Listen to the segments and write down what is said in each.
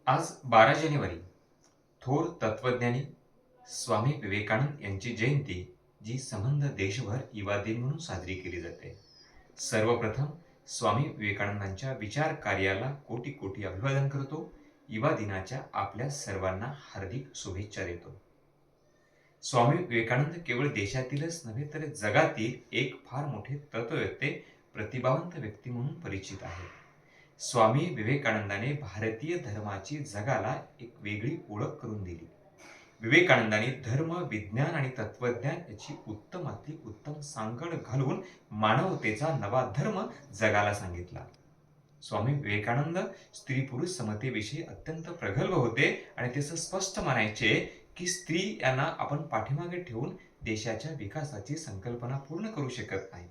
आज 12 जानेवारी थोर तत्वज्ञानी स्वामी विवेकानंद यांची जयंती जी संबंध देशभर युवा दिन म्हणून साजरी केली जाते. सर्वप्रथम स्वामी विवेकानंदांच्या विचार कार्याला कोटी कोटी अभिवादन करतो. युवा दिनाच्या आपल्या सर्वांना हार्दिक शुभेच्छा देतो. स्वामी विवेकानंद केवळ देशातीलच नव्हे तर जगातील एक फार मोठे तत्ववेत्ते, प्रतिभावंत व्यक्ती म्हणून परिचित आहेत. स्वामी विवेकानंदाने भारतीय धर्माची जगाला एक वेगळी ओळख करून दिली. विवेकानंदांनी धर्म, विज्ञान आणि तत्वज्ञान याची उत्तमातली उत्तम सांगड घालून मानवतेचा नवा धर्म जगाला सांगितला. स्वामी विवेकानंद स्त्री-पुरुष समतेविषयी अत्यंत प्रगल्भ होते आणि ते स्पष्ट म्हणायचे की स्त्री यांना आपण पाठीमागे ठेवून देशाच्या विकासाची संकल्पना पूर्ण करू शकत नाही.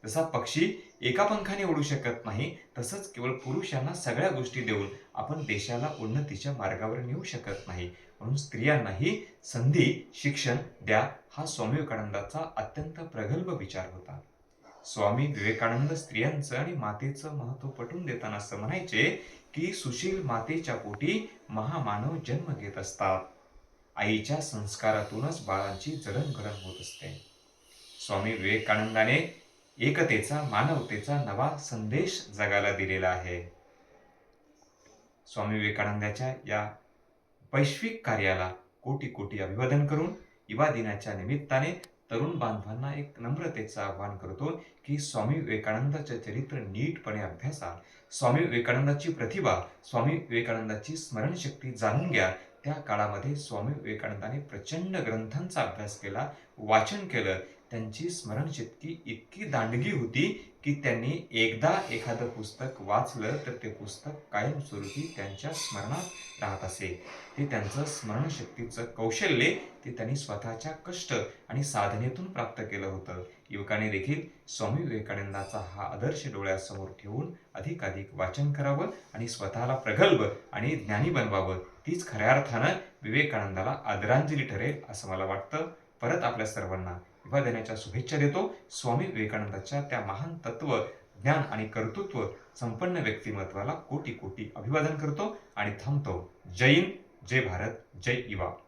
जसा पक्षी एका पंखाने उडू शकत नाही, तसंच केवळ पुरुषांना सगळ्या गोष्टी देऊन आपण देशाला उन्नतीच्या मार्गावर नेऊ शकत नाही. म्हणून स्त्रियांनाही संधी, शिक्षण द्या, हा स्वामी विवेकानंदांचा अत्यंत प्रगल्भ विचार होता. स्वामी विवेकानंद स्त्रियांचं आणि मातेचं महत्त्व पटवून देताना असं म्हणायचे की सुशील मातेच्या पोटी महामानव जन्म घेत असतात. आईच्या संस्कारातूनच बाळांची जडणघडण होत असते. स्वामी विवेकानंदाने एकतेचा, मानवतेचा नवा संदेश जगाला दिलेला आहे. स्वामी विवेकानंदाच्या या वैश्विक कार्याला कोटी कोटी अभिवादन करून युवा दिनाच्या निमित्ताने तरुण बांधवांना एक नम्रतेचं आवाहन करतो की स्वामी विवेकानंदाचे चरित्र नीटपणे अभ्यासा. स्वामी विवेकानंदाची प्रतिभा, स्वामी विवेकानंदाची स्मरणशक्ती जाणून घ्या. त्या काळामध्ये स्वामी विवेकानंदाने प्रचंड ग्रंथांचा अभ्यास केला, वाचन केलं. त्यांची स्मरणशक्ती इतकी दांडगी होती की त्यांनी एकदा एखादं पुस्तक वाचलं तर ते पुस्तक कायमस्वरूपी त्यांच्या स्मरणात राहत असे. ते त्यांचं स्मरणशक्तीचं कौशल्य ते त्यांनी स्वतःच्या कष्ट आणि साधनेतून प्राप्त केलं होतं. युवकांनी देखील स्वामी विवेकानंदाचा हा आदर्श डोळ्यासमोर ठेवून अधिकाधिक वाचन करावं आणि स्वतःला प्रगल्भ आणि ज्ञानी बनवावं. तीच खऱ्या अर्थानं विवेकानंदाला आदरांजली ठरेल असं मला वाटतं. परत आपल्या सर्वांना युवा दिनाच्या शुभेच्छा देतो. स्वामी विवेकानंदाच्या त्या महान तत्व, ज्ञान आणि कर्तृत्व संपन्न व्यक्तिमत्वाला कोटी कोटी अभिवादन करतो आणि थांबतो. जय हिंद, जय भारत, जय युवा.